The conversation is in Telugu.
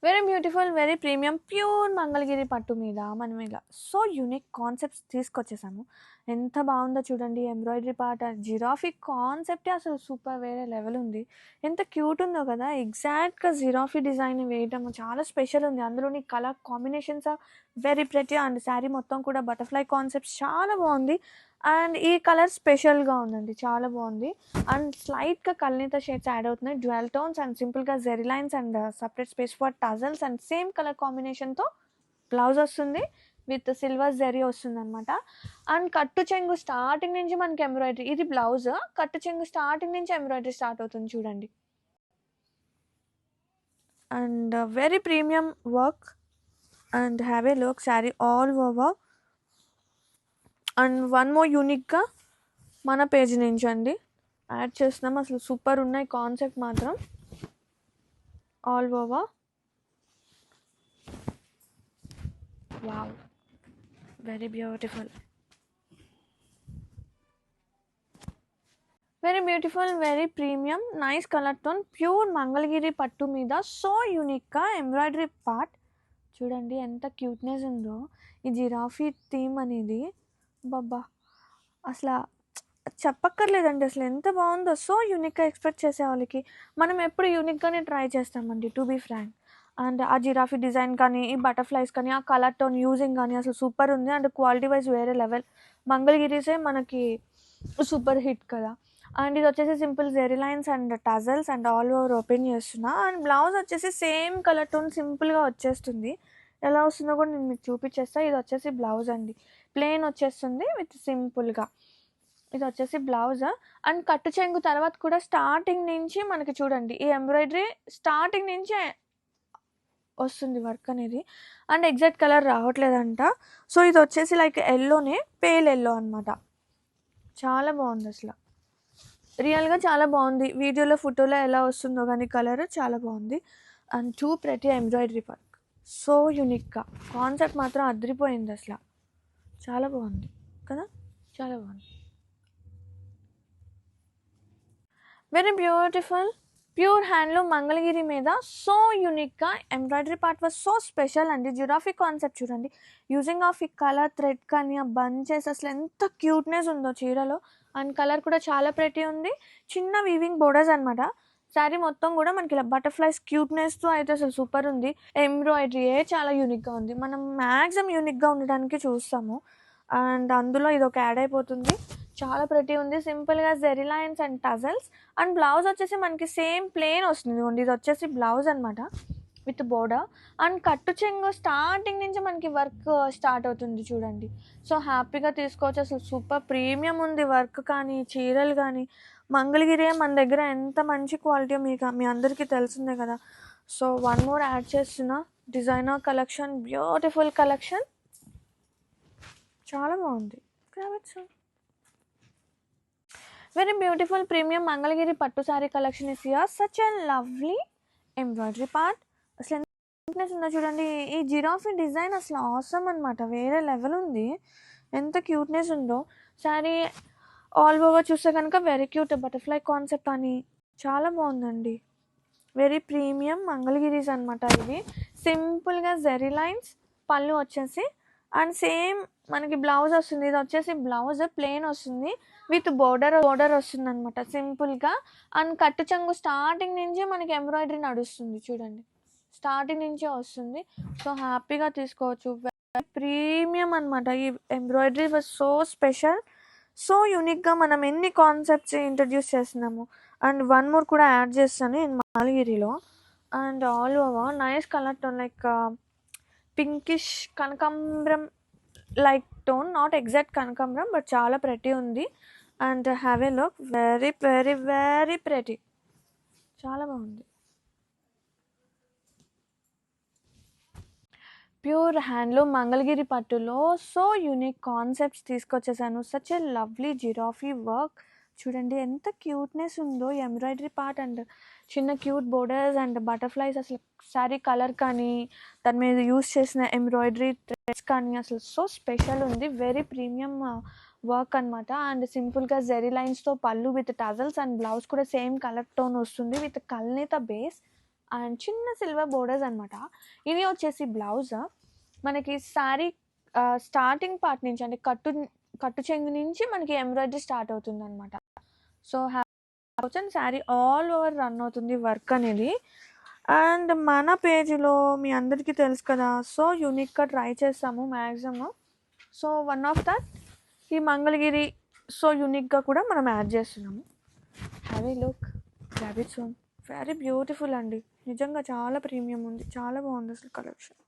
Very beautiful, very premium pure Mangalagiri పట్టు మీద మనం ఇలా సో యూనిక్ కాన్సెప్ట్స్ తీసుకొచ్చేసాము. ఎంత బాగుందో చూడండి. ఎంబ్రాయిడరీ పార్ట్, జిరాఫీ కాన్సెప్టే అసలు సూపర్, వేరే లెవెల్ ఉంది. ఎంత క్యూట్ ఉందో కదా. ఎగ్జాక్ట్గా జిరాఫీ డిజైన్ వేయటం చాలా స్పెషల్ ఉంది. అందులోని colour combinations are very pretty. And sari మొత్తం కూడా బటర్ఫ్లై కాన్సెప్ట్స్ చాలా బాగుంది. అండ్ ఈ కలర్ స్పెషల్గా ఉందండి, చాలా బాగుంది. అండ్ స్లైట్‌గా కల్నేత షేడ్స్ యాడ్ అవుతున్నాయి. డ్యూయల్ టోన్స్ అండ్ సింపుల్‌గా zari lines and separate space for tassels and same colour కాంబినేషన్‌తో బ్లౌజ్ వస్తుంది. విత్ సిల్వర్ జెరీ వస్తుందనమాట. అండ్ కట్టు చెంగు స్టార్టింగ్ నుంచి మనకి ఎంబ్రాయిడరీ. ఇది బ్లౌజ్. కట్టు చెంగు స్టార్టింగ్ నుంచి ఎంబ్రాయిడరీ స్టార్ట్ అవుతుంది చూడండి. And very premium work and have a look sari all over. And one more యూనిక్‌గా మన పేజ్ నుంచి అండి యాడ్ చేస్తున్నాం. అసలు సూపర్ ఉన్నాయి కాన్సెప్ట్ మాత్రం. All over wow, very beautiful, very beautiful, very premium nice colour tone pure Mangalagiri పట్టు మీద సో యూనిక్గా ఎంబ్రాయిడరీ పార్ట్ చూడండి ఎంత క్యూట్నెస్ ఉందో. ఈ జిరాఫీ థీమ్ అనేది బాబా అసలు చెప్పక్కర్లేదండి. అసలు ఎంత బాగుందో. సో యూనిక్గా ఎక్స్పెక్ట్ చేసే వాళ్ళకి మనం ఎప్పుడు యూనిక్గానే ట్రై చేస్తామండి, టు బీ ఫ్రాంక్. అండ్ ఆ జిరాఫీ డిజైన్ కానీ, ఈ బటర్ఫ్లైస్ కానీ, ఆ కలర్ టోన్ యూజింగ్ కానీ అసలు సూపర్ ఉంది. అండ్ క్వాలిటీ వైజ్ వేరే లెవెల్. మంగళగిరిసే మనకి సూపర్ హిట్ కదా. అండ్ ఇది వచ్చేసి simple zari lines and tassels and all over open చేస్తున్నా. అండ్ బ్లౌజ్ వచ్చేసి సేమ్ కలర్ టోన్ సింపుల్గా వచ్చేస్తుంది. ఎలా వస్తుందో కూడా నేను మీకు చూపించేస్తా. ఇది వచ్చేసి బ్లౌజ్ అండి, ప్లెయిన్ వచ్చేస్తుంది విత్ సింపుల్గా. ఇది వచ్చేసి బ్లౌజ్. అండ్ కట్టు చెంగు తర్వాత కూడా స్టార్టింగ్ నుంచి మనకి చూడండి ఈ ఎంబ్రాయిడరీ స్టార్టింగ్ నుంచే వస్తుంది వర్క్ అనేది. అండ్ ఎగ్జాక్ట్ కలర్ రావట్లేదంట. సో ఇది వచ్చేసి లైక్ ఎల్లోనే, పేల్ ఎల్లో అనమాట. చాలా బాగుంది అసలు, రియల్గా చాలా బాగుంది. వీడియోలో ఫోటోలో ఎలా వస్తుందో కానీ కలర్ చాలా బాగుంది. అండ్ టూ ప్రతి ఎంబ్రాయిడరీ వర్క్ సో యూనిక్గా. కాన్సెప్ట్ మాత్రం అదిరిపోయింది అసలు, చాలా బాగుంది కదా, చాలా బాగుంది. Very beautiful pure handloom Mangalagiri మీద సో యూనిక్గా embroidery part was so special అండి. జిరాఫీ కాన్సెప్ట్ చూడండి. యూజింగ్ ఆఫ్ ఈ కలర్ థ్రెడ్ కానీ ఆ బంచెస్ అసలు ఎంత క్యూట్నెస్ ఉందో చీరలో. అండ్ కలర్ కూడా చాలా ప్రెటీ ఉంది. చిన్న వీవింగ్ బోర్డర్స్ అనమాట. శారీ మొత్తం కూడా మనకి ఇలా బటర్ఫ్లైస్ క్యూట్నెస్తో అయితే అసలు సూపర్ ఉంది. ఎంబ్రాయిడరీయే చాలా యూనిక్గా ఉంది. మనం మ్యాక్సిమం యూనిక్గా ఉండడానికి చూస్తాము. అండ్ అందులో ఇది ఒక యాడ్ అయిపోతుంది. చాలా ప్రెటీ ఉంది. సింపుల్గా zari lines and tassels. And blouse వచ్చేసి మనకి సేమ్ ప్లెయిన్ వస్తుంది. ఇది వచ్చేసి బ్లౌజ్ అనమాట విత్ బోర్డర్. అండ్ కట్టు చెంగు స్టార్టింగ్ నుంచి మనకి వర్క్ స్టార్ట్ అవుతుంది చూడండి. సో హ్యాపీగా తీసుకోవచ్చు. అసలు సూపర్ ప్రీమియం ఉంది వర్క్ కానీ, చీరలు కానీ. మంగళగిరి మన దగ్గర ఎంత మంచి క్వాలిటీ మీకు మీ అందరికీ తెలిసిందే కదా. సో వన్ మోర్ యాడ్ చేస్తున్న డిజైనర్ కలెక్షన్, బ్యూటిఫుల్ కలెక్షన్, చాలా బాగుంది. కావచ్చు వెరీ బ్యూటిఫుల్ ప్రీమియం మంగళగిరి పట్టు sari collection is here. Such a lovely embroidery part. అసలు ఎంత నీట్నెస్ ఉందో చూడండి. ఈ జిరాఫీ డిజైన్ అసలు ఆసమ్ అనమాట, వేరే లెవెల్ ఉంది. ఎంత క్యూట్నెస్ ఉందో. శారీ ఆల్ ఓవర్ చూస్తే కనుక వెరీ క్యూట్ బటర్ఫ్లై కాన్సెప్ట్ అని చాలా బాగుందండి. వెరీ ప్రీమియం మంగళగిరీస్ అనమాట ఇది. సింపుల్గా జెరీ లైన్స్, పళ్ళు వచ్చేసి అండ్ సేమ్ మనకి బ్లౌజ్ వస్తుంది. ఇది వచ్చేసి బ్లౌజ్ ప్లెయిన్ వస్తుంది విత్ బోర్డర్ వస్తుంది అనమాట సింపుల్గా. అండ్ కట్టు చెంగు స్టార్టింగ్ నుంచి మనకి ఎంబ్రాయిడరీ నడుస్తుంది చూడండి, స్టార్టింగ్ నుంచే వస్తుంది. సో హ్యాపీగా తీసుకోవచ్చు. ప్రీమియం అనమాట. ఈ embroidery was so special, so యూనిక్గా. మనం ఎన్ని కాన్సెప్ట్స్ ఇంట్రడ్యూస్ చేస్తున్నాము. అండ్ వన్ మోర్ కూడా యాడ్ చేస్తాను నేను మంగళగిరిలో. And all over nice colour tone like pinkish కనకాంబరం లైక్ టోన్, నాట్ ఎగ్జాక్ట్ కనకాంబరం బట్ చాలా ప్రెటీ ఉంది. And have a look, very very very pretty, చాలా బాగుంది. ప్యూర్ హ్యాండ్లూమ్ మంగళగిరి పట్టులో సో యూనిక్ కాన్సెప్ట్స్ తీసుకొచ్చేసాను. Such a lovely giraffe work చూడండి ఎంత క్యూట్నెస్ ఉందో. ఎంబ్రాయిడరీ పార్ట్ అండ్ చిన్న క్యూట్ బోర్డర్స్ అండ్ బటర్ఫ్లైస్. అసలు శారీ కలర్ కానీ, దాని మీద యూస్ చేసిన ఎంబ్రాయిడరీ థ్రెడ్స్ కానీ అసలు సో స్పెషల్ ఉంది. వెరీ ప్రీమియం వర్క్ అనమాట. అండ్ సింపుల్గా జెరీ లైన్స్తో పళ్ళు విత్ టజల్స్. అండ్ బ్లౌజ్ కూడా సేమ్ కలర్ టోన్ వస్తుంది విత్ కల్నేత బేస్. అండ్ చిన్న సిల్వర్ బోర్డర్స్ అనమాట. ఇది వచ్చేసి బ్లౌజ్. మనకి శారీ స్టార్టింగ్ పార్ట్ నుంచి అంటే కట్టు చెంగు నుంచి మనకి ఎంబ్రాయిడరీ స్టార్ట్ అవుతుంది అనమాట. So sari all over run అవుతుంది వర్క్ అనేది. అండ్ మన పేజీలో మీ అందరికీ తెలుసు కదా, సో యూనిక్గా ట్రై చేస్తాము maximum. So one of that ఈ మంగళగిరి సో యూనిక్గా కూడా మనం యాడ్ చేస్తున్నాము. Have a look, grab it soon. Very beautiful అండి, నిజంగా చాలా ప్రీమియం ఉంది, చాలా బాగుంది అసలు కలెక్షన్.